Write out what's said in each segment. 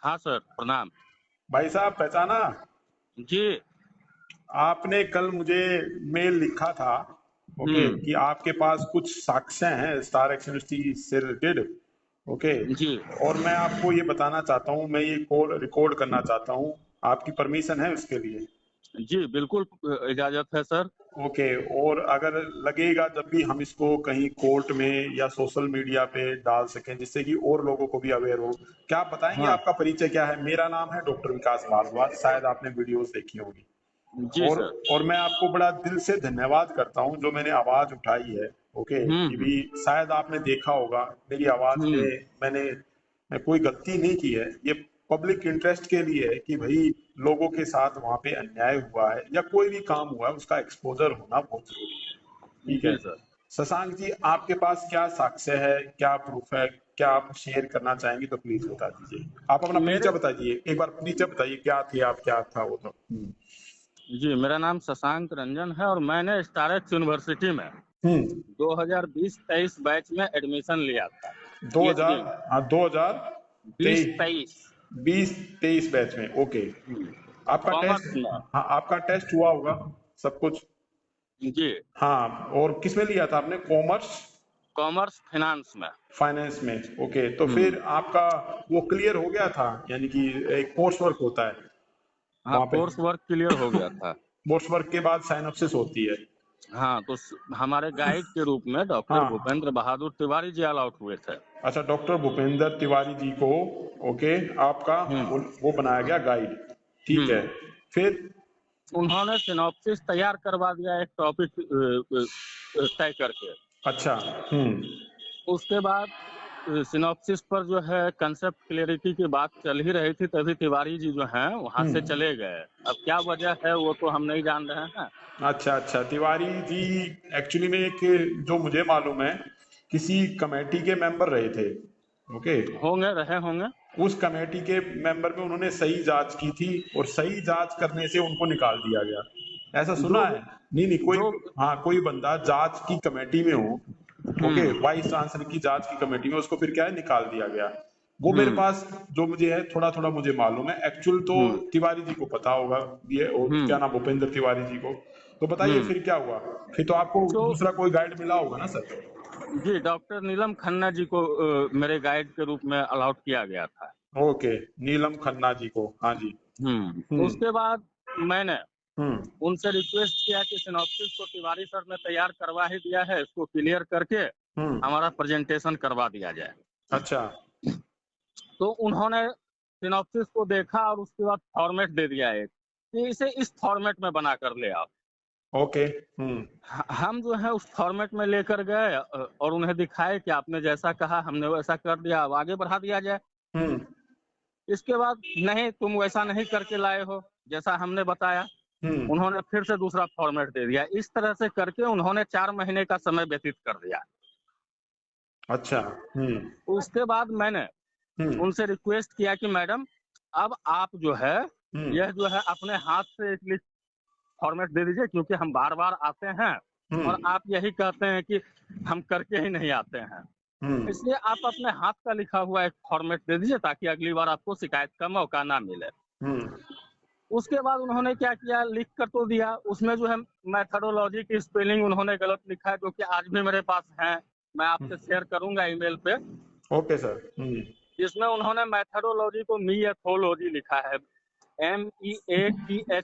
हाँ सर, प्रणाम। भाई साहब पहचाना? जी। आपने कल मुझे मेल लिखा था, ओके, हम्म। कि आपके पास कुछ साक्ष्य हैं स्टार एक्स यूनिवर्सिटी से रिलेटेड। ओके। जी। और मैं आपको ये बताना चाहता हूँ, मैं ये कॉल रिकॉर्ड करना चाहता हूँ। आपकी परमिशन है उसके लिए? जी बिल्कुल, इजाजत है सर। ओके। और अगर लगेगा जब भी हम इसको कहीं कोर्ट में या सोशल मीडिया पे डाल सकें जिससे कि और लोगों को भी अवेयर हो। क्या आप बताएंगे हाँ। आपका परिचय क्या है? मेरा नाम है डॉक्टर विकास भारद्वाज, शायद आपने वीडियोस देखी होगी। जी और सर। और मैं आपको बड़ा दिल से धन्यवाद करता हूँ जो मैंने आवाज उठाई है। ओके, कि हम्म। भी शायद आपने देखा होगा मेरी आवाज हम्म। में मैं कोई गलती नहीं की है। ये पब्लिक इंटरेस्ट के लिए है कि भाई लोगों के साथ वहां पे अन्याय हुआ है या कोई भी काम हुआ है उसका एक्सपोजर होना बहुत जरूरी है। ठीक है। जी सर। शशांक जी, आपके पास क्या साक्ष्य है, क्या प्रूफ है, क्या आप शेयर करना चाहेंगे तो प्लीज बता दीजिए। आप अपना मेरे परिचय बताइए, एक बार परिचय बताइए, क्या थे आप, क्या था वो तो। जी, मेरा नाम शशांक रंजन है और मैंने स्टारेक्स यूनिवर्सिटी में हम्म। 2020-23 बैच में एडमिशन लिया था। दो पीएचडी हजार में। हाँ, 2023, 20-23। 2023 बैच में। ओके। आपका कॉमर्स टेस्ट, में। हाँ आपका टेस्ट हुआ होगा सब कुछ। जी। हाँ। और किस में लिया था आपने? कॉमर्स कॉमर्स फाइनेंस में। फाइनेंस में। ओके, तो हम्म। फिर आपका वो क्लियर हो गया था, यानी कि एक कोर्स वर्क होता है हाँ, वहां पे। कोर्स वर्क क्लियर हो गया था। कोर्स वर्क के बाद साइनॉप्सिस होती है। हाँ, तो हमारे गाइड के रूप में डॉक्टर हाँ। भूपेंद्र बहादुर तिवारी जी अलॉट हुए थे। अच्छा, डॉक्टर भूपेंद्र तिवारी जी को, ओके, आपका हम्म। वो बनाया गया गाइड। ठीक है। हम्म। फिर? उन्होंने सिनॉप्सिस तैयार करवा दिया एक टॉपिक तय करके। अच्छा। हम्म। उसके बाद सिनॉप्सिस पर जो है कंसेप्ट क्लियरिटी की बात चल ही रही थी, तभी तिवारी जी जो हैं वहां से हम्म। चले गए। अब क्या वजह है वो तो हम नहीं जान रहे हैं। अच्छा अच्छा, तिवारी जी एक्चुअली में एक, जो मुझे मालूम है, किसी कमेटी के मेंबर रहे थे। ओके। होंगे, रहे होंगे। उस कमेटी के मेंबर में उन्होंने सही जांच की थी और सही जांच करने से उनको निकाल दिया गया, ऐसा जो सुना है। नहीं नहीं, कोई, जो हाँ, कोई बंदा जांच की कमेटी में हो, ओके, हम्म। वाइस चांसलर की जांच की कमेटी में, उसको फिर क्या है, निकाल दिया गया। वो मेरे हम्म। पास जो मुझे है थोड़ा थोड़ा मुझे मालूम है, एक्चुअल तो हम्म। तिवारी जी को पता होगा। ये और क्या हम्म। नाम, भूपेंद्र तिवारी जी को। तो बताइए हम्म। फिर क्या हुआ? फिर तो आपको तो दूसरा कोई गाइड मिला होगा ना सर? जी, डॉक्टर नीलम खन्ना जी को मेरे गाइड के रूप में अलाउट किया गया था। ओके, नीलम खन्ना जी को, हाँ जी। हम्म। उसके बाद मैंने हम्म। उनसे रिक्वेस्ट किया कि सिनॉप्सिस को तिवारी सर ने तैयार करवा ही दिया है, इसको क्लियर करके हम्म। हमारा प्रेजेंटेशन करवा दिया जाए। अच्छा। तो उन्होंने सिनॉप्सिस को देखा और उसके बाद फॉर्मेट दे दिया एक, कि इसे इस फॉर्मेट में बना कर ले आओ। ओके। हम्म। हम जो है उस फॉर्मेट में लेकर गए और उन्हें दिखाए कि आपने जैसा कहा हमने वैसा कर दिया, अब आगे बढ़ा दिया जाए। हम्म। इसके बाद नहीं, तुम वैसा नहीं करके लाए हो जैसा हमने बताया। हम्म। उन्होंने फिर से दूसरा फॉर्मेट दे दिया। इस तरह से करके उन्होंने 4 महीने का समय व्यतीत कर दिया। अच्छा। हम्म। उसके बाद मैंने हम्म। उनसे रिक्वेस्ट किया कि मैडम, अब आप जो है हम्म। यह जो है अपने हाथ से एक फॉर्मेट दे दीजिए, क्योंकि हम बार बार आते हैं और हम्म। आप यही कहते हैं कि हम करके ही नहीं आते हैं। हम्म। इसलिए आप अपने हाथ का लिखा हुआ एक फॉर्मेट दे दीजिए ताकि अगली बार आपको शिकायत का मौका ना मिले। हम्म। उसके बाद उन्होंने क्या किया, लिख कर तो दिया, उसमें जो है मैथडोलॉजी की स्पेलिंग उन्होंने गलत लिखा है, जो कि आज भी मेरे पास है। मैं आपसे शेयर करूंगा ईमेल पे। Okay sir. हम्म। जिसमें उन्होंने मैथडोलॉजी को मीएथोलॉजी लिखा है, MEATHOLOGY।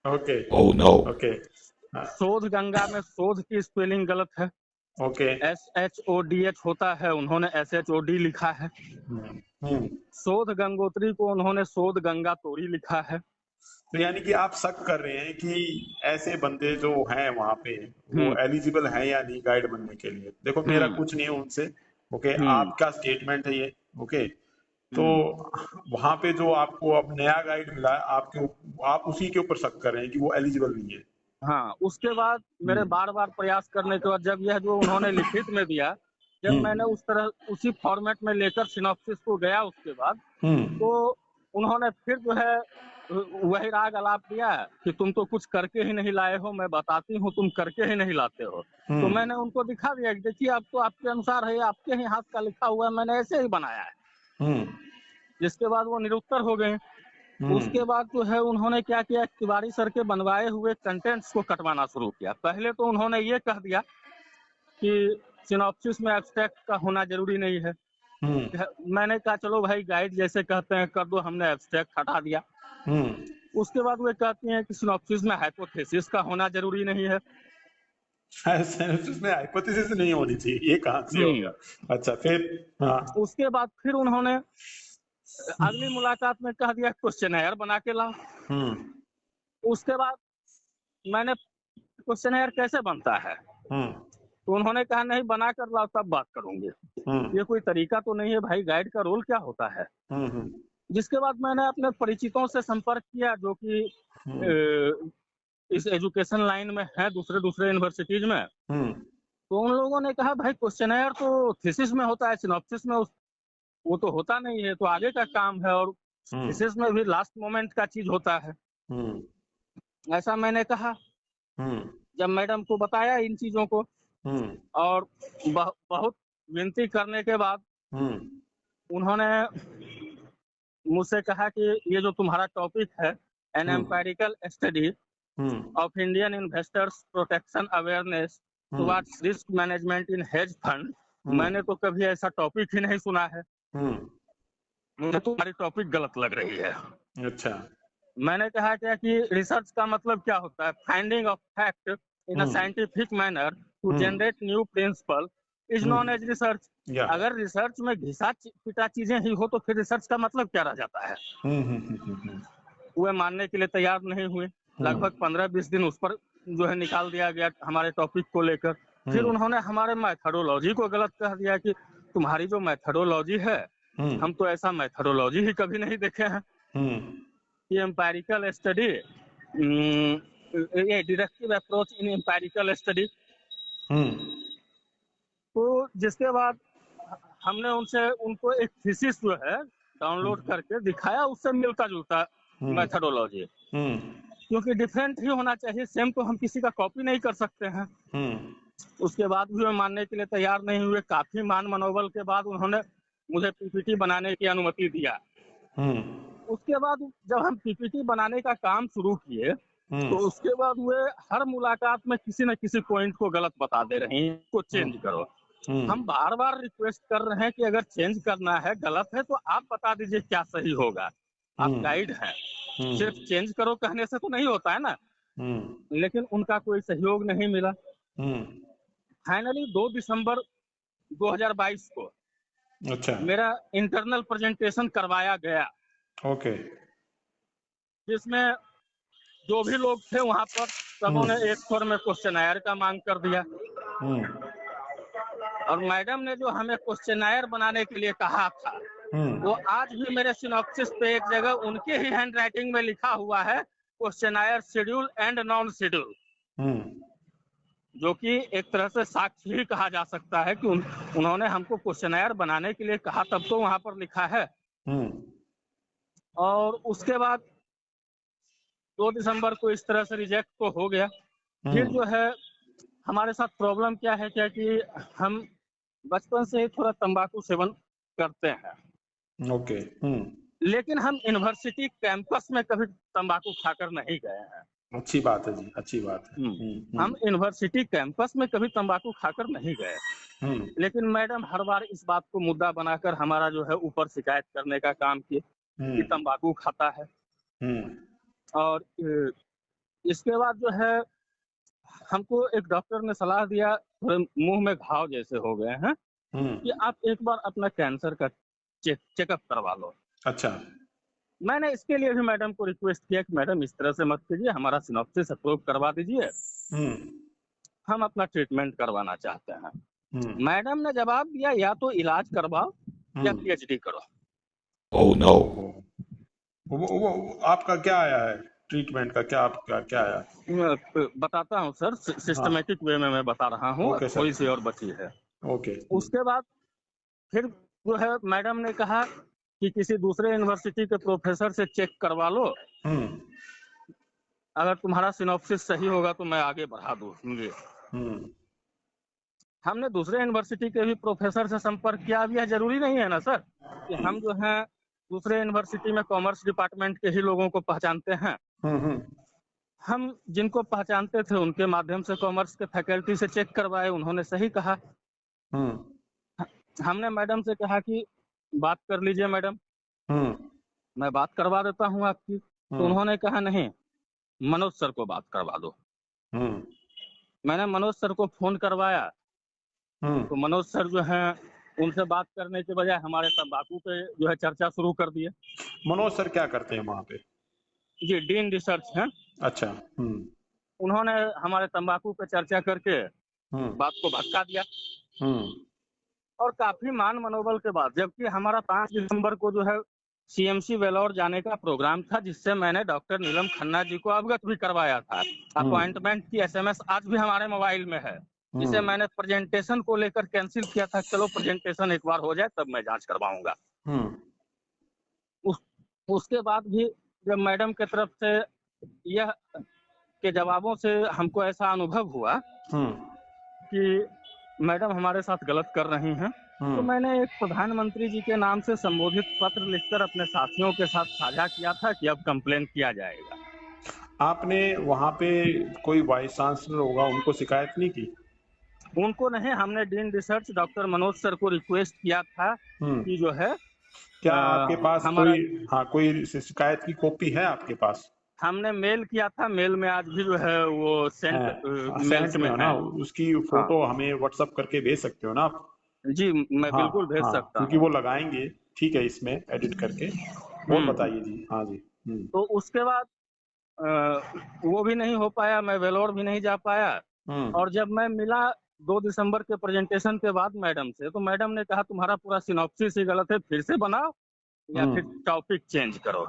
Okay. Oh no. Okay. हाँ। शोध गंगा में शोध की स्पेलिंग गलत है। ओके। SHODH होता है, उन्होंने SHOD लिखा है। हम्म। हम्म। शोध गंगोत्री को उन्होंने शोध गंगा तोरी लिखा है। तो यानी कि आप शक कर रहे हैं कि ऐसे बंदे जो हैं वहां पे वो हम्म। एलिजिबल हैं या नहीं गाइड बनने के लिए? देखो, मेरा हम्म। कुछ नहीं है उनसे। ओके, हम्म। आपका स्टेटमेंट है ये। ओके। तो हम्म। वहां पे जो आपको अब नया गाइड मिला है, आप उसी के ऊपर शक कर रहे हैं कि वो एलिजिबल नहीं है। हाँ, उसके बाद मेरे हम्म। बार बार प्रयास करने के बाद जब यह जो उन्होंने लिखित में दिया, जब मैंने हम्म। उस तरह उसी फॉर्मेट में लेकर सिनॉप्सिस को गया उसके बाद, हम्म। तो उन्होंने फिर जो है वही राग अलाप दिया कि तुम तो कुछ करके ही नहीं लाए हो, मैं बताती हूँ तुम करके ही नहीं लाते हो। तो हम्म। मैंने उनको दिखा दिया कि देखिए अब तो आपके अनुसार है, आपके ही हाथ का लिखा हुआ है, मैंने ऐसे ही बनाया है। हम्म। जिसके बाद वो निरुत्तर हो गए। उसके बाद जो है उन्होंने क्या किया, तिवारी सर के बनवाए हुए कंटेंट्स को कटवाना शुरू किया। पहले तो उन्होंने ये कह दिया कि सिनॉप्सिस में एब्स्ट्रैक्ट का होना जरूरी नहीं है। मैंने कहा चलो भाई गाइड जैसे कहते हैं कर दो, हमने एब्स्ट्रैक्ट हटा दिया। उसके बाद वे कहती हैं कि सिनॉप्सिस में हाइपोथेसिस का होना जरूरी नहीं है। सिनॉप्सिस में हाइपोथेसिस नहीं होनी चाहिए, ये कहाँ से हो गया? अच्छा फिर? हाँ। उसके बाद फिर उन्होंने अगली मुलाकात में कह दिया क्वेश्चनर बना के लाओ। उसके बाद मैंने क्वेश्चनर कैसे बनता है तो उन्होंने कहा नहीं बना कर लाओ तब बात करूंगी। ये कोई तरीका तो नहीं है भाई, गाइड का रोल क्या होता है। जिसके बाद मैंने अपने परिचितों से संपर्क किया जो कि इस एजुकेशन लाइन में है दूसरे यूनिवर्सिटीज में। तो उन लोगों ने कहा भाई क्वेश्चनर तो थीसिस में होता है, सिनॉप्सिस में वो तो होता नहीं है, तो आगे का काम है, और थीसिस में भी लास्ट मोमेंट का चीज होता है। ऐसा मैंने कहा। जब मैडम को बताया इन चीजों को और बहुत विनती करने के बाद उन्होंने मुझसे कहा कि ये जो तुम्हारा टॉपिक है an empirical study of Indian investors protection awareness towards risk management in hedge fund, मैंने तो कभी ऐसा टॉपिक ही नहीं सुना है, मुझे तुम्हारी टॉपिक गलत लग रही है। अच्छा। मैंने कहा क्या कि रिसर्च का मतलब क्या होता है, finding of fact in a scientific manner to generate new principle is known as research. अगर रिसर्च में घिसा पिटा चीजें ही हो तो फिर रिसर्च का मतलब क्या रह जाता है। वे मानने के लिए तैयार नहीं हुए। लगभग 15-20 दिन उस पर जो है निकाल दिया गया हमारे टॉपिक को लेकर। फिर उन्होंने हमारे मेथोडोलॉजी को गलत कह दिया कि तुम्हारी जो मेथोडोलॉजी है हम तो ऐसा मेथोडोलॉजी ही कभी नहीं देखे हैं। ये एम्पेरिकल स्टडी, ये deductive approach in empirical study. तो जिसके बाद हमने उनको एक थीसिस जो है डाउनलोड करके दिखाया, उससे मिलता जुलता मेथोडोलॉजी, क्योंकि डिफरेंट ही होना चाहिए, सेम तो हम किसी का कॉपी नहीं कर सकते हैं। उसके बाद भी वे मानने के लिए तैयार नहीं हुए। काफी मान मनोबल के बाद उन्होंने मुझे पीपीटी बनाने की अनुमति दिया। उसके बाद जब हम पीपीटी बनाने का काम शुरू किए तो उसके बाद वे हर मुलाकात में किसी न किसी पॉइंट को गलत बता दे रही हैं, को चेंज करो। हम बार बार रिक्वेस्ट कर रहे हैं कि अगर चेंज करना है, गलत है तो आप बता दीजिए क्या सही होगा, आप गाइड हैं, सिर्फ चेंज करो कहने से तो नहीं होता है ना। लेकिन उनका कोई सहयोग नहीं मिला। फाइनली 2 दिसंबर 2022 को अच्छा मेरा इंटरनल प्रेजेंटेशन करवाया गया। ओके। जिसमें जो भी लोग थे वहां पर सबों ने एक स्वर में क्वेश्चनर का मांग कर दिया। और मैडम ने जो हमें क्वेश्चनर बनाने के लिए कहा था वो आज भी मेरे सिनॉप्सिस पे एक जगह उनके ही हैंड राइटिंग में लिखा हुआ है, questionnaire schedule and non schedule, जो कि एक तरह से साक्ष्य ही कहा जा सकता है कि उन्होंने हमको क्वेश्चनर बनाने के लिए कहा, तब तो वहां पर लिखा है। और उसके बाद 2 दिसंबर को इस तरह से रिजेक्ट तो हो गया। फिर जो है हमारे साथ प्रॉब्लम क्या है कि हम बचपन से ही थोड़ा तंबाकू सेवन करते हैं। ओके। लेकिन हम यूनिवर्सिटी कैंपस में कभी तंबाकू खाकर नहीं गए हैं। अच्छी बात है जी, अच्छी बात है। हम यूनिवर्सिटी कैंपस में कभी तंबाकू खाकर नहीं गए। लेकिन मैडम हर बार इस बात को मुद्दा बनाकर हमारा जो है ऊपर शिकायत करने का काम किए कि तंबाकू खाता है। और इसके बाद जो है हमको एक डॉक्टर ने सलाह दिया, थोड़े मुंह में घाव जैसे हो गए हैं, कि आप एक बार अपना कैंसर का चेकअप करवा लो। अच्छा। मैंने इसके लिए भी मैडम को रिक्वेस्ट किया कि मैडम इस तरह से मत कीजिए, हमारा सिनॉप्सिस अप्रूव करवा दीजिए, हम अपना ट्रीटमेंट करवाना चाहते हैं। मैडम ने जवाब दिया या तो इलाज करवाओ या पीएचडी करो। Oh no. वो आपका क्या आया है ट्रीटमेंट का, क्या आया? बताता हूँ सर, सिस्टमेटिक वे में मैं बता रहा हूँ, थोड़ी सी और बची है। ओके। उसके बाद फिर जो है मैडम ने कहा कि किसी दूसरे यूनिवर्सिटी के प्रोफेसर से चेक करवा लो, अगर तुम्हारा सिनॉप्सिस सही होगा तो मैं आगे बढ़ा दूंगी। हमने दूसरे यूनिवर्सिटी के भी प्रोफेसर से संपर्क किया। अब यह जरूरी नहीं है ना सर कि हम जो है दूसरे यूनिवर्सिटी में कॉमर्स डिपार्टमेंट के ही लोगों को पहचानते हैं। हम जिनको पहचानते थे उनके माध्यम से कॉमर्स के फैकल्टी से चेक करवाए, उन्होंने सही कहा। हमने मैडम से कहा कि बात कर लीजिए मैडम, मैं बात करवा देता हूँ आपकी। तो उन्होंने कहा नहीं, मनोज सर को बात करवा दो। मैंने मनोज सर को फोन करवाया तो मनोज सर जो है उनसे बात करने के बजाय हमारे तंबाकू पे जो है चर्चा शुरू कर दिए। मनोज सर क्या करते हैं वहाँ पे? जी, डीन रिसर्च हैं। अच्छा। उन्होंने हमारे तंबाकू पे चर्चा करके बात को भटका दिया और काफी मान मनोबल के बाद, जबकि हमारा 5 दिसंबर को जो है सीएमसी वेलोर जाने का प्रोग्राम था, जिससे मैंने डॉक्टर नीलम खन्ना जी को अवगत भी करवाया था। अपॉइंटमेंट की एसएमएस आज भी हमारे मोबाइल में है, जिसे मैंने प्रेजेंटेशन को लेकर कैंसिल किया था। चलो प्रेजेंटेशन एक बार हो जाए तब मैं जांच करवाऊंगा। उसके बाद भी जब मैडम के तरफ से यह के जवाबों से हमको ऐसा अनुभव हुआ कि मैडम हमारे साथ गलत कर रही हैं, तो मैंने एक प्रधानमंत्री जी के नाम से संबोधित पत्र लिखकर अपने साथियों के साथ साझा किया था कि अब कंप्लेन किया जाएगा। आपने वहाँ पे कोई वाइस चांसलर होगा, उनको शिकायत नहीं की? उनको नहीं, हमने dean research doctor Manoj sir को रिक्वेस्ट किया था कि जो है क्या आपके पास कोई शिकायत की कॉपी है आपके पास? हमने मेल किया था, मेल में आज भी जो है वो सेंट में है ना, उसकी फोटो हमें व्हाट्सएप करके भेज सकते हो ना आप? जी मैं बिल्कुल भेज सकता हूँ, क्योंकि वो लगाएंगे, ठीक है, इसमें एडिट करके। और बताइए जी। हाँ जी। तो उसके बाद वो भी नहीं हो पाया, मैं वेलोर भी नहीं जा पाया। और जब मैं मिला 2 दिसंबर के प्रेजेंटेशन के बाद मैडम से, तो मैडम ने कहा तुम्हारा पूरा सिनॉप्सिस ही गलत है, फिर से बनाओ या फिर टॉपिक चेंज करो।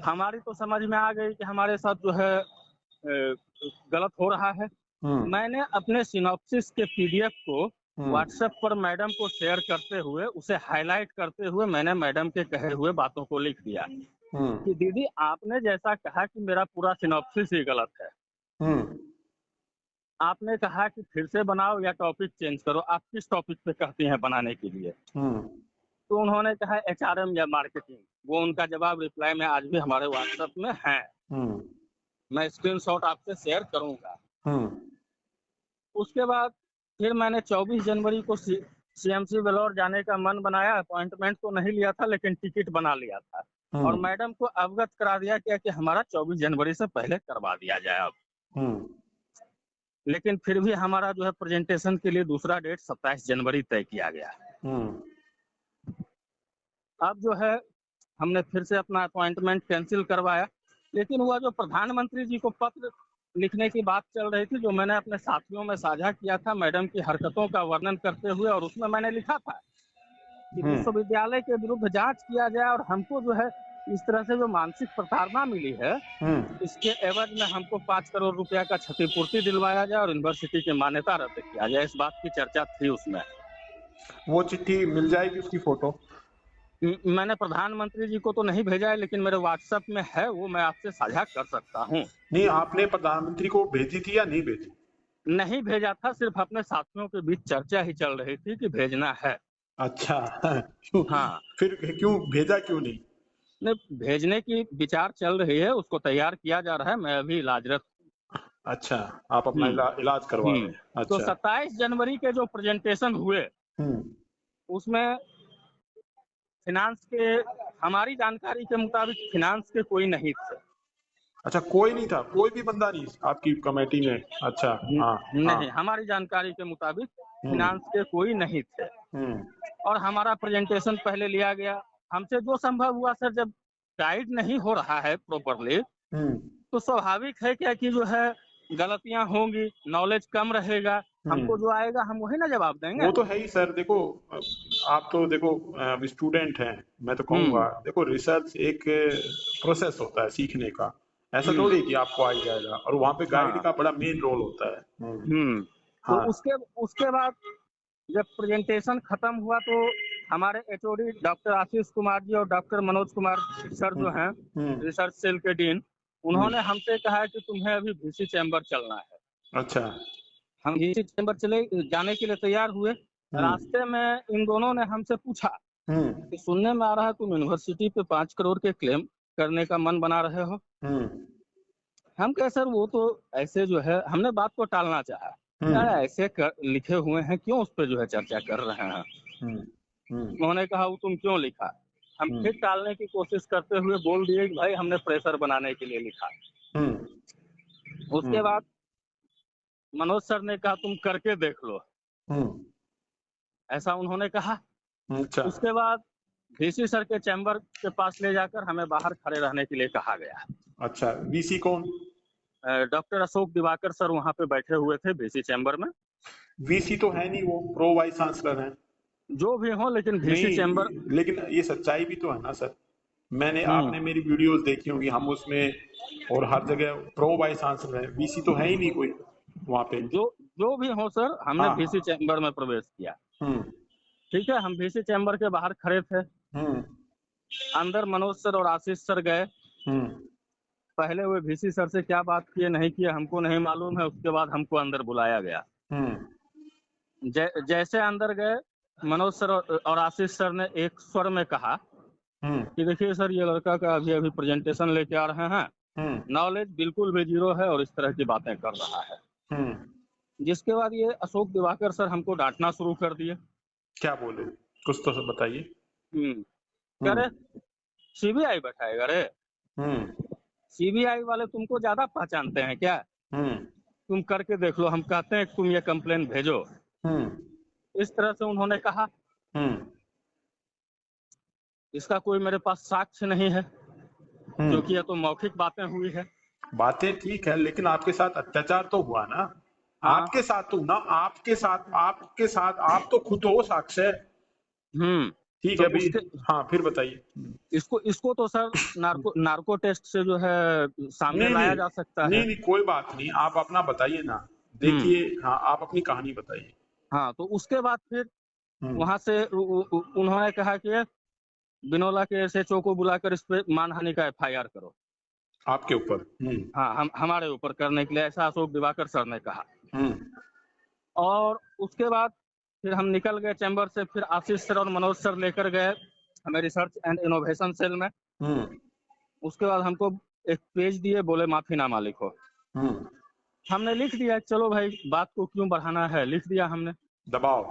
हमारी तो समझ में आ गई कि हमारे साथ जो है गलत हो रहा है। मैंने अपने सिनॉप्सिस के पीडीएफ को व्हाट्सएप पर मैडम को शेयर करते हुए, उसे हाईलाइट करते हुए मैंने मैडम के कहे हुए बातों को लिख दिया कि दीदी आपने जैसा कहा कि मेरा पूरा सिनॉप्सिस ही गलत है, आपने कहा कि फिर से बनाओ या टॉपिक चेंज करो, आप किस टॉपिक पे कहती हैं बनाने के लिए? तो उन्होंने कहा एचआरएम या मार्केटिंग। वो उनका जवाब रिप्लाई में आज भी हमारे व्हाट्सएप में है। मैं स्क्रीनशॉट आपसे शेयर करूंगा। उसके बाद फिर मैंने 24 जनवरी को सीएमसी वेलोर जाने का मन बनाया। अपॉइंटमेंट तो नहीं लिया था लेकिन टिकट बना लिया था और मैडम को अवगत करा दिया क्या कि हमारा 24 जनवरी से पहले करवा दिया जाए अब। लेकिन फिर भी हमारा जो है प्रेजेंटेशन के लिए दूसरा डेट 27 जनवरी तय किया गया। अब जो है हमने फिर से अपना अपॉइंटमेंट कैंसिल करवाया, लेकिन हुआ जो प्रधानमंत्री जी को पत्र लिखने की बात चल रही थी, जो मैंने अपने साथियों में साझा किया था मैडम की हरकतों का वर्णन करते हुए, और उसमें मैंने लिखा था कि विश्वविद्यालय के विरुद्ध जांच किया जाए और हमको जो है इस तरह से जो मानसिक प्रताड़ना मिली है, इसके एवज में हमको 5 करोड़ रुपया का क्षतिपूर्ति दिलवाया जाए और यूनिवर्सिटी की मान्यता रद्द किया जाए। इस बात की चर्चा थी उसमें। वो चिट्ठी मिल जाएगी, उसकी फोटो? मैंने प्रधानमंत्री जी को तो नहीं भेजा है, लेकिन मेरे व्हाट्सएप में है, वो मैं आपसे साझा कर सकता हूँ। नहीं, आपने प्रधानमंत्री को भेजी थी या नहीं भेजी? नहीं भेजा था, सिर्फ अपने साथियों के बीच चर्चा ही चल रही थी कि भेजना है। अच्छा। क्यों? हाँ, फिर क्यों भेजा, क्यों नहीं? नहीं, भेजने की विचार चल रही है, उसको तैयार किया जा रहा है। मैं अभी इलाजरत। अच्छा, आप अपना इलाज करवा रहे हैं। अच्छा। तो 27 जनवरी के जो प्रेजेंटेशन हुए उसमें फिनांस के, हमारी जानकारी के मुताबिक फिनांस के कोई नहीं थे। अच्छा, कोई नहीं था, कोई भी बंदा नहीं आपकी कमेटी में? अच्छा। नहीं, हमारी जानकारी के मुताबिक फिनांस के कोई नहीं थे। और हमारा प्रेजेंटेशन पहले लिया गया। हमसे जो संभव हुआ सर, जब गाइड नहीं हो रहा है प्रॉपरली तो स्वाभाविक है क्या कि जो है गलतियां होंगी, नॉलेज कम रहेगा, हमको जो आएगा हम वही ना जवाब देंगे। वो तो है ही सर। देखो, आप तो देखो स्टूडेंट हैं, मैं तो कहूँगा देखो रिसर्च एक प्रोसेस होता है सीखने का, ऐसा थोड़ी कि आपको आ ही जाएगा, और वहाँ पे गाइड का बड़ा मेन रोल होता है। तो उसके बाद जब प्रेजेंटेशन खत्म हुआ तो हमारे एचओडी डॉक्टर आशीष कुमार जी और डॉक्टर मनोज कुमार सर जो हैं रिसर्च सेल के डीन, उन्होंने हमसे कहा कि तुम्हें अभी वीसी चैम्बर चलना है। अच्छा। हम वीसी चैम्बर चले जाने के लिए तैयार हुए। रास्ते में इन दोनों ने हमसे पूछा कि सुनने में आ रहा है तुम यूनिवर्सिटी पे 5 करोड़ के क्लेम करने का मन बना रहे हो। हम कहे सर वो तो ऐसे जो है, हमने बात को टालना चाहा, यार ऐसे लिखे हुए हैं, क्यों उस पर जो है चर्चा कर रहे हैं। उन्होंने कहा वो तुम क्यों लिखा। हम फिर टालने की कोशिश करते हुए बोल दिए कि भाई हमने प्रेशर बनाने के लिए लिखा। उसके बाद मनोज सर ने कहा तुम करके देख लो, ऐसा उन्होंने कहा। अच्छा। उसके बाद वीसी सर के चैम्बर के पास ले जाकर हमें बाहर खड़े रहने के लिए कहा गया। अच्छा, वीसी कौन? डॉक्टर अशोक दिवाकर सर वहां पे बैठे हुए थे वीसी चैम्बर में। वीसी तो है नहीं, वो प्रो वाइस चांसलर हैं। जो भी हो, लेकिन वीसी चैम्बर, लेकिन ये सच्चाई भी तो है ना सर। मैंने आपने मेरी वीडियोस देखी होंगी, हम उसमें और हर जगह प्रो वाइस चांसलर है, वीसी तो है ही नहीं कोई वहां पे। जो भी हो सर, हमने हाँ, वीसी चैम्बर में प्रवेश किया। ठीक है, हम वीसी चैम्बर के बाहर खड़े थे। अंदर मनोज सर और आशीष सर गए। पहले वे वीसी सर से क्या बात किए नहीं किए हमको नहीं मालूम है। उसके बाद हमको अंदर बुलाया गया। जैसे अंदर गए, मनोज सर और आशीष सर ने एक स्वर में कहा कि देखिए सर, ये लड़का का अभी अभी प्रेजेंटेशन लेके आ रहे हैं, नॉलेज बिल्कुल भी जीरो है और इस तरह की बातें कर रहा है। जिसके बाद ये अशोक दिवाकर सर हमको डांटना शुरू कर दिए। क्या बोले, कुछ तो सब बताइए। कह रहे सीबीआई बैठाएगा रे, सीबीआई वाले तुमको ज्यादा पहचानते हैं क्या, तुम करके देख लो, हम कहते हैं तुम ये कंप्लेन भेजो। इस तरह से उन्होंने कहा। इसका कोई मेरे पास साक्ष्य नहीं है, क्योंकि ये तो मौखिक बातें हुई है। बातें ठीक है, लेकिन आपके साथ अत्याचार तो हुआ ना। हाँ। आपके साथ तो ना, आपके साथ आप तो खुद हो साक्ष्य। ठीक तो है भी। हाँ, फिर बताइए। इसको तो सर नार्को टेस्ट से जो है सामने लाया जा सकता है। नहीं, कोई बात नहीं, आप अपना बताइए ना। देखिए, हाँ, आप अपनी कहानी बताइए। हाँ, तो उसके बाद फिर वहां से उन्होंने कहा कि बिनोला के एसएचओ को बुलाकर इस पे मानहानि का एफआईआर करो। आपके ऊपर? हाँ, हमारे ऊपर करने के लिए, ऐसा अशोक दिवाकर सर ने कहा। और उसके बाद फिर हम निकल गए चैम्बर से। फिर आशीष सर और मनोज सर लेकर गए हमें रिसर्च एंड इनोवेशन सेल में। उसके बाद हमको एक पेज दिए, बोले माफीनामा लिखो। हमने लिख दिया, चलो भाई बात को क्यों बढ़ाना है, लिख दिया हमने। दबाव।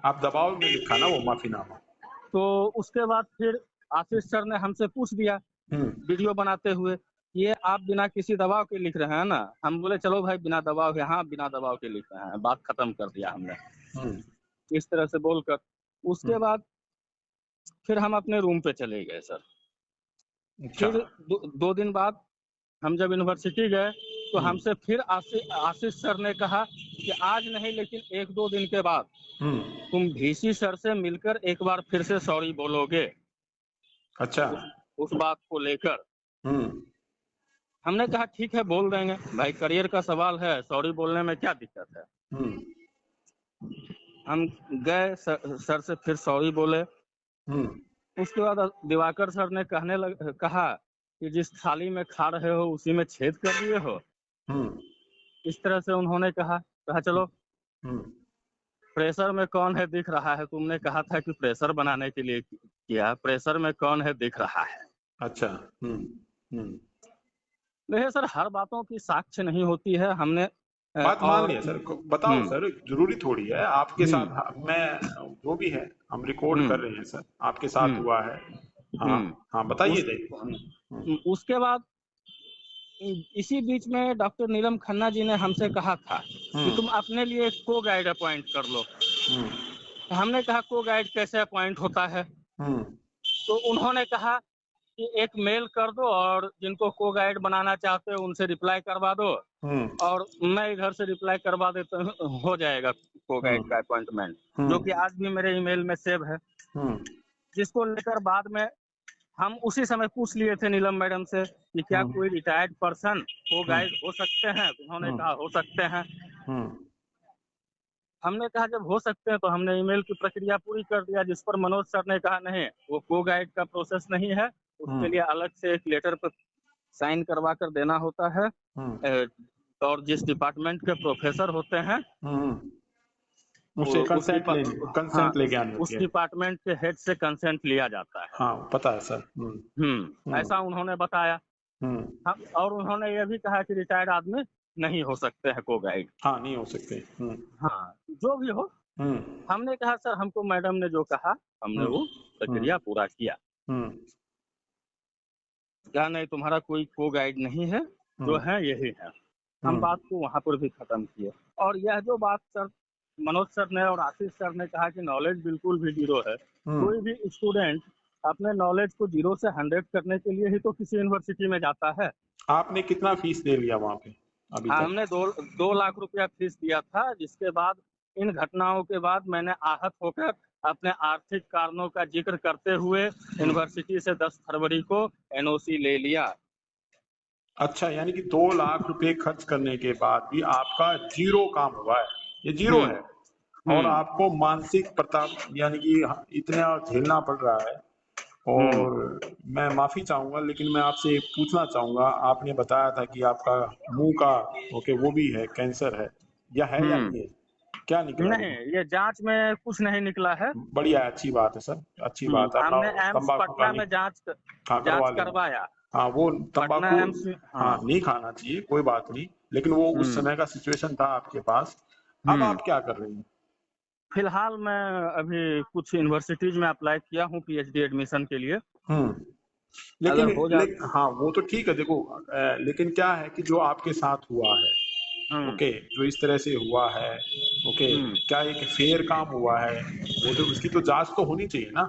आप दबाव में लिखा ना वो माफीनामा। तो उसके बाद फिर आशीष सर ने हमसे पूछ दिया वीडियो बनाते हुए, ये आप बिना किसी दबाव के लिख रहे हैं ना। हम बोले चलो भाई बिना दबाव के, हाँ बिना दबाव के लिख रहे हैं, बात खत्म कर दिया हमने इस तरह से बोलकर। उसके बाद फिर हम अपने रूम पे चले गए सर। फिर 2 दिन बाद हम जब यूनिवर्सिटी गए तो हमसे फिर आशीष सर ने कहा कि आज नहीं, लेकिन 1-2 दिन के बाद तुम वीसी सर से मिलकर एक बार फिर से सॉरी बोलोगे। अच्छा। उस बात को लेकर हमने कहा ठीक है, बोल देंगे भाई, करियर का सवाल है, सॉरी बोलने में क्या दिक्कत है। हम गए सर से फिर सॉरी बोले। उसके बाद दिवाकर सर ने कहा कि जिस थाली में खा रहे हो उसी में छेद कर दिए हो। इस तरह से उन्होंने कहा चलो प्रेशर में कौन है दिख रहा है, तुमने कहा था कि प्रेशर बनाने के लिए किया, प्रेशर में कौन है दिख रहा है। अच्छा। देखिए सर, हर बातों की साक्ष्य नहीं होती है। हमने बात मान लिया सर, बताओ सर, जरूरी थोड़ी है आपके साथ, मैं जो भी है हम रिकॉर्ड कर रहे हैं सर, आपके साथ हुआ है। हाँ, बताइए। उसके बाद इसी बीच में डॉक्टर नीलम खन्ना जी ने हमसे कहा था कि तुम अपने लिए एक को गाइड अपॉइंट कर लो। हमने कहा को गाइड कैसे अपॉइंट होता है। तो उन्होंने कहा कि एक मेल कर दो और जिनको को गाइड बनाना चाहते हो उनसे रिप्लाई करवा दो, और मैं इधर से रिप्लाई करवा देता हूँ, हो जाएगा को गाइड का अपॉइंटमेंट, जो कि आज भी मेरे ईमेल में सेव है। जिसको लेकर बाद में हम उसी समय पूछ लिए थे नीलम मैडम से कि क्या कोई रिटायर्ड पर्सन को गाइड हो सकते हैं। उन्होंने कहा हो सकते हैं। हमने कहा जब हो सकते हैं तो हमने ईमेल की प्रक्रिया पूरी कर दिया, जिस पर मनोज सर ने कहा नहीं, वो को गाइड का प्रोसेस नहीं है, उसके लिए अलग से एक लेटर पर साइन करवा कर देना होता है। और जिस डिपार्टमेंट के प्रोफेसर होते हैं उससे कंसेंट हाँ, लेके आनी उस होती है। डिपार्टमेंट के हेड से कंसेंट लिया जाता है। हाँ पता है सर। ऐसा उन्होंने बताया। और उन्होंने ये भी कहा कि रिटायर्ड आदमी नहीं हो सकते हैं को गाइड। हाँ नहीं हो सकते। हाँ, जो भी हो, हमने कहा सर हमको मैडम ने जो कहा हमने वो प्रक्रिया पूरा किया। कहा नहीं तुम्हारा कोई को गाइड नहीं है, जो है यही है। हम बात को वहां पर भी खत्म किए। और यह जो बात सर मनोज सर ने और आशीष सर ने कहा कि नॉलेज बिल्कुल भी जीरो है, कोई भी स्टूडेंट अपने नॉलेज को 0 से 100 करने के लिए ही तो किसी यूनिवर्सिटी में जाता है। आपने कितना फीस दे लिया वहाँ पे अभी तक? हमने 2 लाख रुपया फीस दिया था, जिसके बाद इन घटनाओं के बाद मैंने आहत होकर अपने आर्थिक कारणों का जिक्र करते हुए यूनिवर्सिटी से 10 फरवरी को एनओसी ले लिया। अच्छा, यानी कि 2 लाख रुपए खर्च करने के बाद भी आपका जीरो काम हुआ है, ये जीरो है। और आपको मानसिक प्रताप यानी कि इतना झेलना पड़ रहा है। और मैं माफी चाहूंगा, लेकिन मैं आपसे पूछना चाहूंगा, आपने बताया था कि आपका मुंह का वो भी है, कैंसर है, या नहीं है? क्या निकला? नहीं, ये जांच में कुछ नहीं निकला है। बढ़िया, अच्छी बात है सर, अच्छी बात है। हमने एम्स पटना में जांच करवाया। हाँ, वो तंबाकू हाँ नहीं खाना चाहिए, कोई बात नहीं, लेकिन वो उस समय का सिचुएशन था आपके पास। अब आप क्या कर रहे हैं? फिलहाल मैं अभी कुछ यूनिवर्सिटीज में अप्लाई किया हूँ पीएचडी एडमिशन के लिए। लेकिन हाँ वो तो ठीक है। देखो लेकिन क्या है कि जो आपके साथ हुआ है, जो इस तरह से हुआ है, क्या एक फेयर काम हुआ है? वो तो उसकी तो जांच तो होनी चाहिए ना।